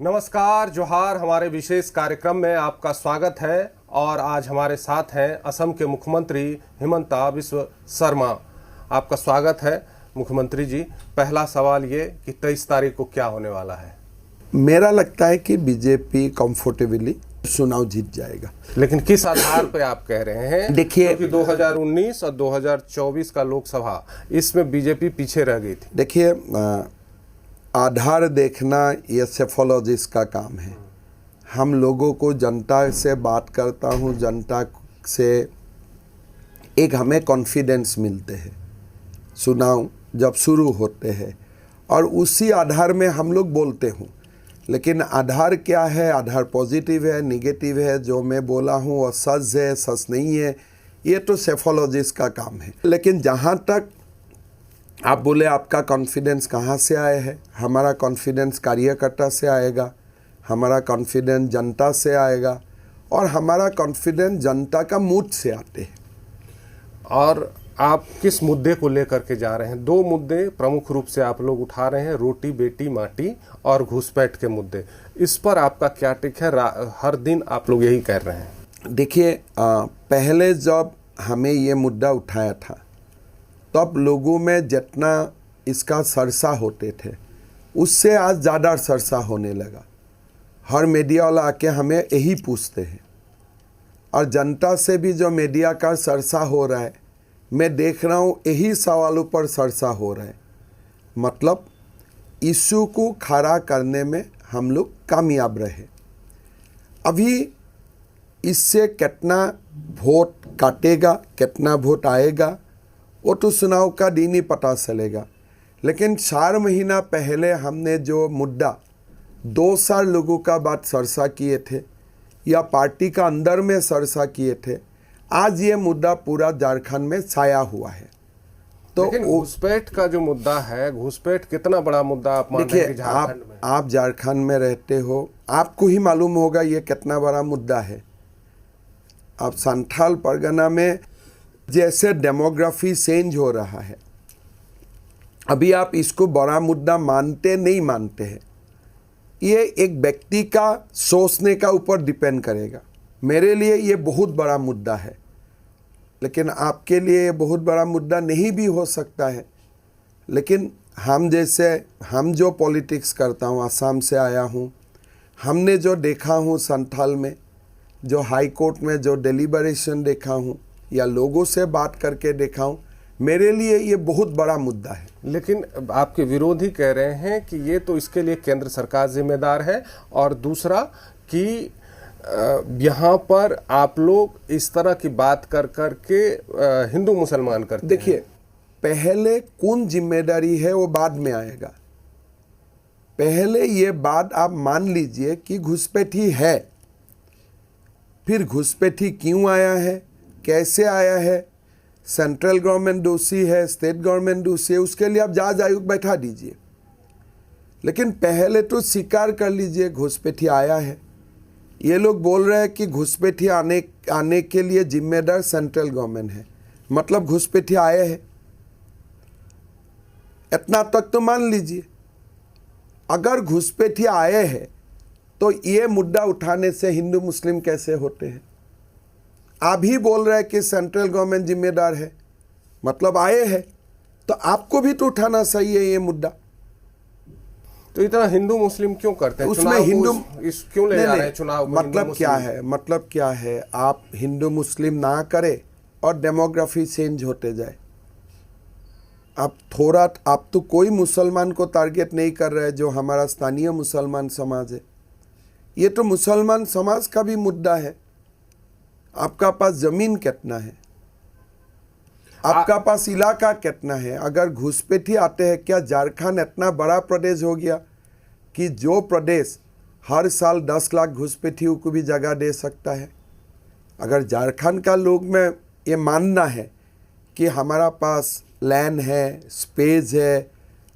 नमस्कार, जोहार। हमारे विशेष कार्यक्रम में आपका स्वागत है और आज हमारे साथ हैं असम के मुख्यमंत्री हिमंता बिस्वा शर्मा। आपका स्वागत है मुख्यमंत्री जी। पहला सवाल ये कि 23 तारीख को क्या होने वाला है? मेरा लगता है कि बीजेपी कंफर्टेबली चुनाव जीत जाएगा। लेकिन किस आधार पे आप कह रहे हैं? देखिए, क्योंकि 2019 और 2024 का लोकसभा, इसमें बीजेपी पीछे रह गई थी। देखिए, आधार देखना ये सेफोलॉजिस्ट का काम है। हम लोगों को जनता से बात करता हूँ, जनता से एक हमें कॉन्फिडेंस मिलते हैं चुनाव जब शुरू होते हैं, और उसी आधार में हम लोग बोलते हूँ। लेकिन आधार क्या है? आधार पॉजिटिव है, नेगेटिव है, जो मैं बोला हूँ वो सच है, सच नहीं है, ये तो सेफोलॉजिस्ट का काम है। लेकिन जहाँ तक आप बोले आपका कॉन्फिडेंस कहाँ से आया है, हमारा कॉन्फिडेंस कार्यकर्ता से आएगा, हमारा कॉन्फिडेंस जनता से आएगा, और हमारा कॉन्फिडेंस जनता का मूड से आते हैं। और आप किस मुद्दे को लेकर के जा रहे हैं? दो मुद्दे प्रमुख रूप से आप लोग उठा रहे हैं, रोटी बेटी माटी और घुसपैठ के मुद्दे। इस पर आपका क्या टिक है? हर दिन आप लोग यही कह रहे हैं। देखिए, पहले जब हमें ये मुद्दा उठाया था तब लोगों में जितना इसका सरसा होते थे उससे आज ज़्यादा सरसा होने लगा। हर मीडिया वाला आके हमें यही पूछते हैं, और जनता से भी जो मीडिया का सरसा हो रहा है, मैं देख रहा हूँ यही सवालों पर सरसा हो रहा है। मतलब इशू को खड़ा करने में हम लोग कामयाब रहे। अभी इससे कितना वोट काटेगा, कितना वोट आएगा, वो तो चुनाव का दिन ही पता चलेगा। लेकिन 4 महीना पहले हमने जो मुद्दा 2 साल लोगों का बात सरसा किए थे या पार्टी का अंदर में सरसा किए थे, आज ये मुद्दा पूरा झारखंड में छाया हुआ है। तो लेकिन घुसपैठ का जो मुद्दा है, घुसपैठ कितना बड़ा मुद्दा आप मान रहे हैं झारखंड में? आप झारखंड में रहते हो, आपको ही मालूम होगा ये कितना बड़ा मुद्दा है। आप संथाल परगना में जैसे डेमोग्राफी चेंज हो रहा है, अभी आप इसको बड़ा मुद्दा मानते नहीं मानते हैं, ये एक व्यक्ति का सोचने का ऊपर डिपेंड करेगा। मेरे लिए ये बहुत बड़ा मुद्दा है, लेकिन आपके लिए ये बहुत बड़ा मुद्दा नहीं भी हो सकता है। लेकिन हम जो पॉलिटिक्स करता हूँ, असम से आया हूँ, हमने जो देखा हूँ संथाल में, जो हाई कोर्ट में जो डिलीबरेशन देखा हूँ या लोगों से बात करके देखा हूँ, मेरे लिए ये बहुत बड़ा मुद्दा है। लेकिन आपके विरोधी कह रहे हैं कि ये तो इसके लिए केंद्र सरकार जिम्मेदार है, और दूसरा कि यहाँ पर आप लोग इस तरह की बात कर करके हिंदू मुसलमान करते हैं। देखिए, पहले कौन जिम्मेदारी है वो बाद में आएगा। पहले ये बात आप मान लीजिए कि घुसपैठी है, फिर घुसपैठी क्यों आया है, कैसे आया है, सेंट्रल गवर्नमेंट दोषी है, स्टेट गवर्नमेंट दोषी है, उसके लिए आप जांच आयोग बैठा दीजिए। लेकिन पहले तो स्वीकार कर लीजिए घुसपैठी आया है। ये लोग बोल रहे हैं कि घुसपैठी आने के लिए जिम्मेदार सेंट्रल गवर्नमेंट है, मतलब घुसपैठी आए हैं, इतना तक तो मान लीजिए। अगर घुसपैठी आए हैं तो ये मुद्दा उठाने से हिंदू मुस्लिम कैसे होते हैं? आप ही बोल रहे हैं कि सेंट्रल गवर्नमेंट जिम्मेदार है, मतलब आए हैं, तो आपको भी तो उठाना सही है ये मुद्दा। तो इतना हिंदू मुस्लिम क्यों करते हैं? उसमें हिंदू क्यों ले जा रहे हैं चुनाव में? मतलब क्या है, आप हिंदू मुस्लिम ना करे और डेमोग्राफी चेंज होते जाए। आप तो कोई मुसलमान को टारगेट नहीं कर रहे, जो हमारा स्थानीय मुसलमान समाज है। ये तो मुसलमान समाज का भी मुद्दा है। आपका पास जमीन कितना है, आपका पास इलाका कितना है? अगर घुसपैठी आते हैं, क्या झारखंड इतना बड़ा प्रदेश हो गया कि जो प्रदेश हर साल 10 लाख घुसपैठियों को भी जगह दे सकता है? अगर झारखंड का लोग में ये मानना है कि हमारा पास लैंड है, स्पेस है,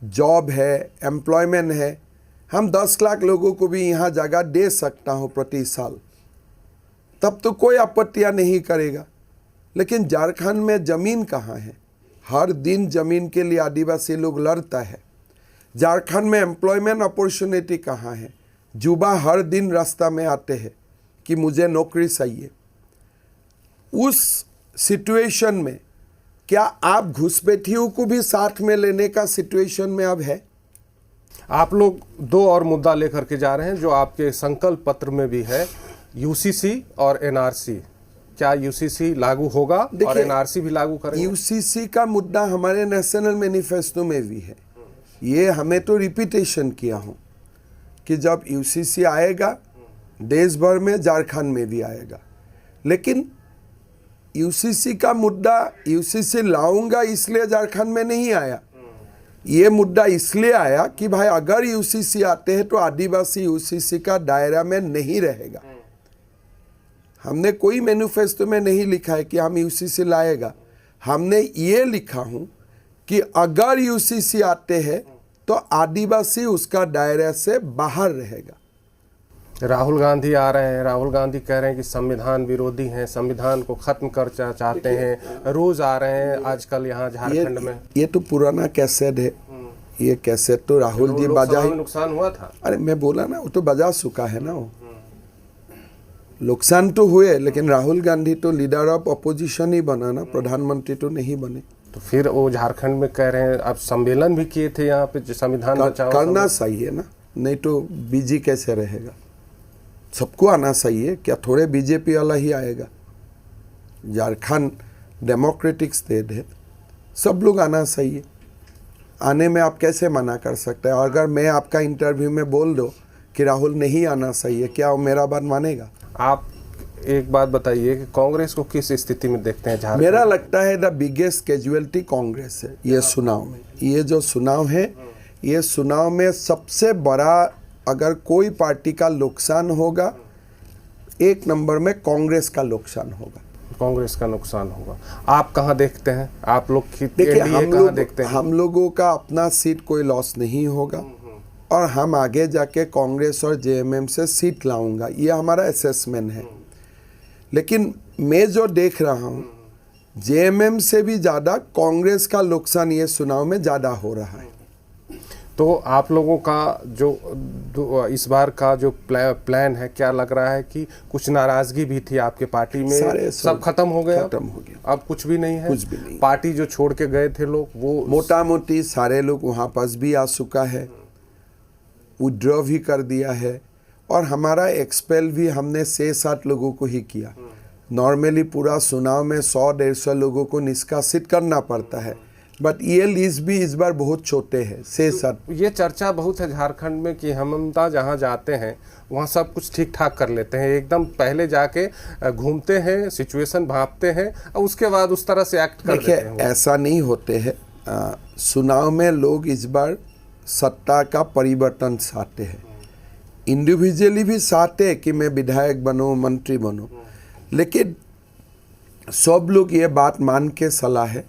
जॉब है, एम्प्लॉयमेंट है, हम 10 लाख लोगों को भी यहाँ जगह दे सकता हूँ प्रति साल, तब तो कोई आपत्तियाँ नहीं करेगा। लेकिन झारखंड में ज़मीन कहाँ है? हर दिन ज़मीन के लिए आदिवासी लोग लड़ता है। झारखंड में एम्प्लॉयमेंट अपॉर्चुनिटी कहाँ है? युवा हर दिन रास्ता में आते हैं कि मुझे नौकरी चाहिए। उस सिचुएशन में क्या आप घुसपैठियों को भी साथ में लेने का सिचुएशन में अब है? आप लोग दो और मुद्दा लेकर के जा रहे हैं जो आपके संकल्प पत्र में भी है, यूसीसी और एनआरसी। क्या यूसीसी लागू होगा और एनआरसी भी लागू करेंगे? यूसीसी का मुद्दा हमारे नेशनल मैनिफेस्टो में भी है। ये हमें तो रिपीटेशन किया हूँ कि जब यूसीसी आएगा देश भर में, झारखंड में भी आएगा। लेकिन यूसीसी का मुद्दा यूसीसी लाऊंगा इसलिए झारखंड में नहीं आया। ये मुद्दा इसलिए आया कि भाई अगर यूसीसी आते हैं तो आदिवासी यूसीसी का दायरा में नहीं रहेगा। हमने कोई मैनिफेस्टो में नहीं लिखा है कि हम यूसीसी लाएगा। हमने ये लिखा हूं कि अगर यूसीसी आते हैं तो आदिवासी उसका दायरा से बाहर रहेगा। राहुल गांधी आ रहे हैं, राहुल गांधी कह रहे हैं कि संविधान विरोधी हैं, संविधान को खत्म कर चाहते हैं, रोज आ रहे हैं आजकल यहाँ झारखंड में। ये तो पुराना कैसेट है। ये कैसेट तो राहुल जी बजा ही, नुकसान हुआ था। अरे मैं बोला ना, वो तो बजा चुका है ना। वो नुकसान तो हुए, लेकिन राहुल गांधी तो लीडर ऑफ अपोजिशन ही बना ना, प्रधानमंत्री तो नहीं बने। तो फिर वो झारखंड में कह रहे हैं, आप सम्मेलन भी किए थे यहाँ पे, संविधान बचाओ। करना चाहिए ना, नहीं तो बीजी कैसे रहेगा? सबको आना चाहिए। क्या थोड़े बीजेपी वाला ही आएगा? झारखंड डेमोक्रेटिक स्टेट है, सब लोग आना चाहिए। आने में आप कैसे मना कर सकते हैं? और अगर मैं आपका इंटरव्यू में बोल दो कि राहुल नहीं आना चाहिए, क्या वो मेरा बात मानेगा? आप एक बात बताइए कि कांग्रेस को किस स्थिति में देखते हैं झारखंड? मेरा लगता है द बिगेस्ट कैजुअलिटी कांग्रेस है ये चुनाव में। ये जो चुनाव है, ये चुनाव में सबसे बड़ा अगर कोई पार्टी का नुकसान होगा, एक नंबर में कांग्रेस का नुकसान होगा। कांग्रेस का नुकसान होगा। आप कहाँ देखते हैं? आप लोग देखिए, हम लोगों का अपना सीट कोई लॉस नहीं होगा और हम आगे जाके कांग्रेस और जेएमएम से सीट लाऊंगा, ये हमारा असेसमेंट है। लेकिन मैं जो देख रहा हूँ, जेएमएम से भी ज़्यादा कांग्रेस का नुकसान ये चुनाव में ज़्यादा हो रहा है। तो आप लोगों का जो इस बार का जो प्लान है, क्या लग रहा है कि कुछ नाराजगी भी थी आपके पार्टी में, सब खत्म हो गया? खत्म हो गया, अब कुछ भी नहीं है? कुछ भी नहीं। पार्टी जो छोड़ के गए थे लोग, वो मोटा मोटी सारे लोग वहाँ पास भी आ चुका है, विड्रॉ भी कर दिया है। और हमारा एक्सपेल भी हमने 6-7 लोगों को ही किया। नॉर्मली पूरा चुनाव में 100-150 लोगों को निष्कासित करना पड़ता है, बट ये लिस्ट भी इस बार बहुत छोटे हैं, 6-7। ये चर्चा बहुत है झारखंड में कि हेमंता जहाँ जाते हैं वहाँ सब कुछ ठीक ठाक कर लेते हैं, एकदम पहले जाके घूमते हैं, सिचुएशन भांपते हैं और उसके बाद उस तरह से एक्ट कर देते हैं। ऐसा नहीं होते हैं। चुनाव में लोग इस बार सत्ता का परिवर्तन चाहते हैं, इंडिविजुअली भी चाहते हैं कि मैं विधायक बनूं, मंत्री बनूं। लेकिन सब लोग ये बात मान के सलाह है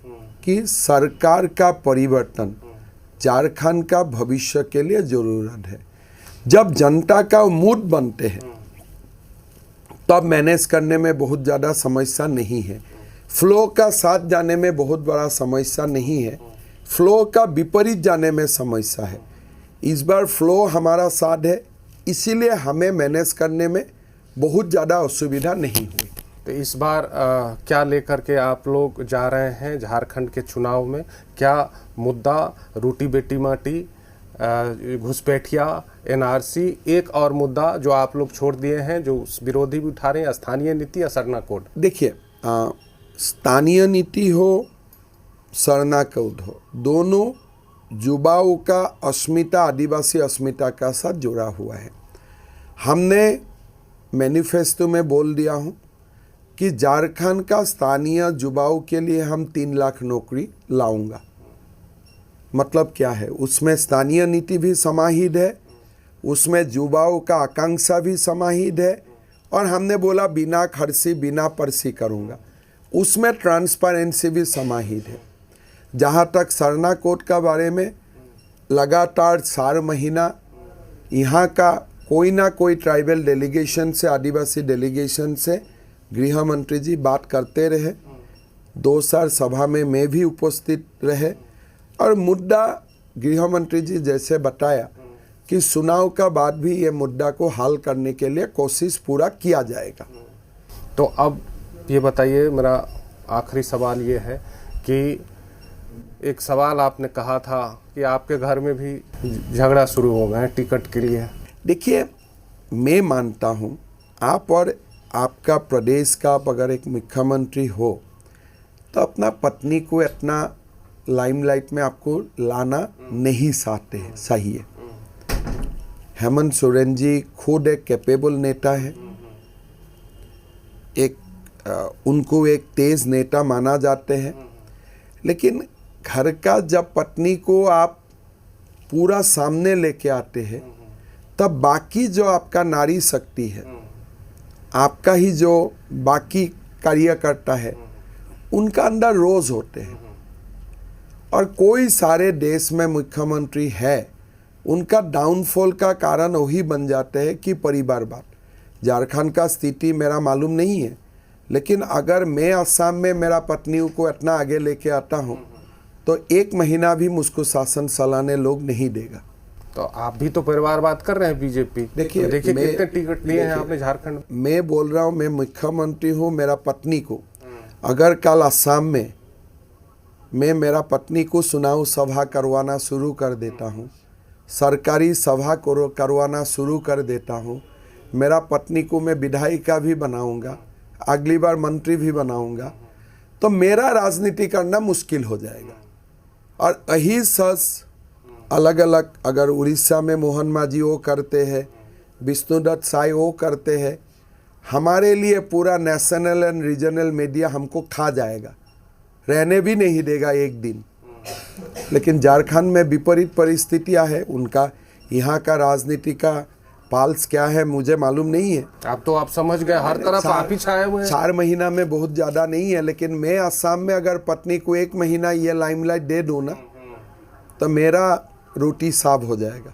कि सरकार का परिवर्तन झारखंड का भविष्य के लिए जरूरत है। जब जनता का मूड बनते हैं तब मैनेज करने में बहुत ज़्यादा समस्या नहीं है। फ्लो का साथ जाने में बहुत बड़ा समस्या नहीं है, फ्लो का विपरीत जाने में समस्या है। इस बार फ्लो हमारा साथ है, इसीलिए हमें मैनेज करने में बहुत ज़्यादा असुविधा नहीं हुई। तो इस बार क्या लेकर के आप लोग जा रहे हैं झारखंड के चुनाव में? क्या मुद्दा रोटी बेटी माटी, घुसपैठिया, एनआरसी, एक और मुद्दा जो आप लोग छोड़ दिए हैं, जो विरोधी भी उठा रहे हैं, स्थानीय नीति या सरना कोड? देखिए, स्थानीय नीति हो, सरना कोड हो, दोनों युवाओं का अस्मिता, आदिवासी अस्मिता का साथ जुड़ा हुआ है। हमने मैनिफेस्टो में बोल दिया हूँ कि झारखंड का स्थानीय युवाओं के लिए हम 3 लाख नौकरी लाऊंगा। मतलब क्या है? उसमें स्थानीय नीति भी समाहित है, उसमें युवाओं का आकांक्षा भी समाहित है, और हमने बोला बिना खर्ची बिना पर्ची करूंगा, उसमें ट्रांसपेरेंसी भी समाहित है। जहाँ तक सरना कोड का बारे में, लगातार 4 महीना यहाँ का कोई ना कोई ट्राइबल डेलीगेशन से, आदिवासी डेलीगेशन से गृह मंत्री जी बात करते रहे। 2 साल सभा में मैं भी उपस्थित रहे, और मुद्दा गृह मंत्री जी जैसे बताया कि चुनाव का बाद भी ये मुद्दा को हल करने के लिए कोशिश पूरा किया जाएगा। तो अब ये बताइए, मेरा आखिरी सवाल ये है कि एक सवाल आपने कहा था कि आपके घर में भी झगड़ा शुरू हो गए टिकट के लिए। देखिए, मैं मानता हूँ आप और आपका प्रदेश का आप अगर एक मुख्यमंत्री हो तो अपना पत्नी को इतना लाइमलाइट में आपको लाना नहीं चाहते हैं, सही है। हेमंत सोरेन जी खुद एक कैपेबल नेता है, उनको एक तेज नेता माना जाते हैं, लेकिन घर का जब पत्नी को आप पूरा सामने लेके आते हैं तब बाकी जो आपका नारी शक्ति है, आपका ही जो बाकी कार्यकर्ता है, उनका अंदर रोज होते हैं। और कोई सारे देश में मुख्यमंत्री है, उनका डाउनफॉल का कारण वही बन जाते हैं कि परिवारवाद। झारखंड का स्थिति मेरा मालूम नहीं है, लेकिन अगर मैं असम में मेरा पत्नी को इतना आगे लेके आता हूँ तो 1 महीना भी मुझको शासन चलाने लोग नहीं देगा। तो आप भी तो परिवारवाद कर रहे हैं बीजेपी। देखिए कितने टिकट लिए हैं आपने झारखंड। मैं बोल रहा हूँ, मैं मुख्यमंत्री हूँ, मेरा पत्नी को अगर कल असम में मैं मेरा पत्नी को चुनाव सभा करवाना शुरू कर देता हूँ, सरकारी सभा करवाना शुरू कर देता हूँ, मेरा पत्नी को मैं विधायिका भी बनाऊंगा, अगली बार मंत्री भी बनाऊंगा, तो मेरा राजनीति करना मुश्किल हो जाएगा। और यही सच अलग अलग, अगर उड़ीसा में मोहन मांझी वो करते हैं, विष्णुदत्त साई वो करते हैं, हमारे लिए पूरा नेशनल एंड रीजनल मीडिया हमको खा जाएगा, रहने भी नहीं देगा एक दिन। लेकिन झारखंड में विपरीत परिस्थितियां है, उनका यहाँ का राजनीति का पाल्स क्या है मुझे मालूम नहीं है। आप समझ गए, हर तरफ आप ही छाए हुए हैं। 4 महीना में बहुत ज़्यादा नहीं है, लेकिन मैं असम में अगर पत्नी को 1 महीना ये लाइमलाइट दे दूँ ना तो मेरा रोटी साफ हो जाएगा।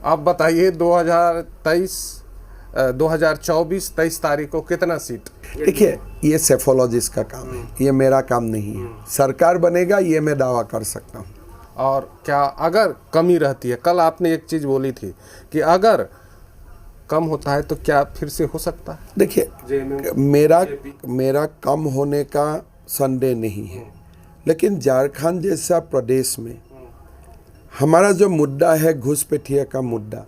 अब बताइए 2024-23 तारीख को कितना सीट? देखिए, ये सेफोलॉजिस्ट का काम है, ये मेरा काम नहीं है। सरकार बनेगा ये मैं दावा कर सकता हूँ। और क्या अगर कमी रहती है, कल आपने एक चीज बोली थी कि अगर कम होता है तो क्या फिर से हो सकता है? देखिए, मेरा कम होने का संदेह नहीं है, लेकिन झारखंड जैसा प्रदेश में हमारा जो मुद्दा है घुसपैठिया का मुद्दा,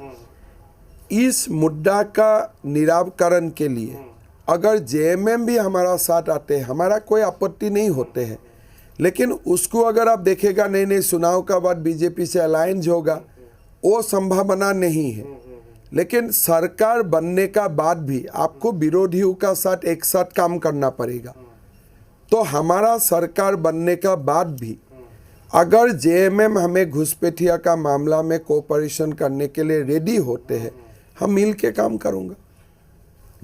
इस मुद्दा का निराकरण के लिए अगर जेएमएम भी हमारा साथ आते हैं, हमारा कोई आपत्ति नहीं होते हैं, लेकिन उसको अगर आप देखेगा नहीं चुनाव का बाद बीजेपी से अलायंस होगा, वो संभावना नहीं है। लेकिन सरकार बनने का बाद भी आपको विरोधियों का साथ एक साथ काम करना पड़ेगा। तो हमारा सरकार बनने का बाद भी अगर जेएमएम हमें घुसपैठिया का मामला में कोऑपरेशन करने के लिए रेडी होते हैं, हम मिल के काम करूँगा।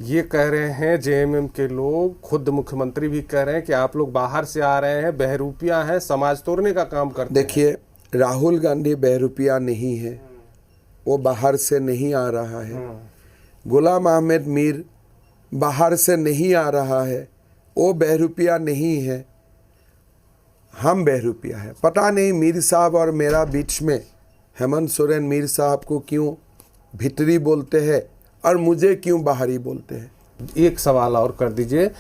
ये कह रहे हैं जेएमएम के लोग, खुद मुख्यमंत्री भी कह रहे हैं कि आप लोग बाहर से आ रहे हैं, बहरूपिया हैं, समाज तोड़ने का काम करते हैं। देखिए, राहुल गांधी बहरूपिया नहीं है, वो बाहर से नहीं आ रहा है। गुलाम अहमद मीर बाहर से नहीं आ रहा है, वो बहरूपिया नहीं है, हम बहरूपिया है। पता नहीं मीर साहब और मेरा बीच में हेमंत सोरेन मीर साहब को क्यों भीतरी बोलते हैं और मुझे क्यों बाहरी बोलते हैं। एक सवाल और कर दीजिए,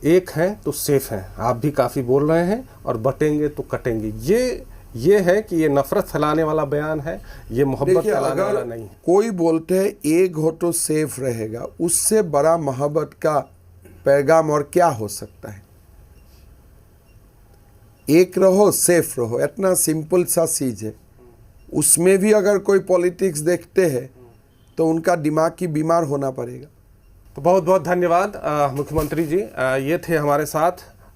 एक है तो सेफ है, आप भी काफ़ी बोल रहे हैं, और बटेंगे तो कटेंगे, ये है कि ये नफरत फैलाने वाला बयान है, ये मोहब्बत फैलाने वाला नहीं है। कोई बोलते हैं एक हो तो सेफ रहेगा, उससे बड़ा मोहब्बत का पैगाम और क्या हो सकता है। एक रहो सेफ रहो, इतना सिंपल सा चीज है। उसमें भी अगर कोई पॉलिटिक्स देखते हैं तो उनका दिमाग की बीमार होना पड़ेगा। तो बहुत बहुत धन्यवाद मुख्यमंत्री जी। ये थे हमारे साथ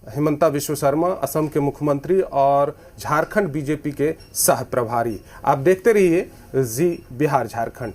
हिमंता बिस्वा शर्मा, असम के मुख्यमंत्री और झारखंड बीजेपी के सह प्रभारी। आप देखते रहिए जी बिहार झारखंड।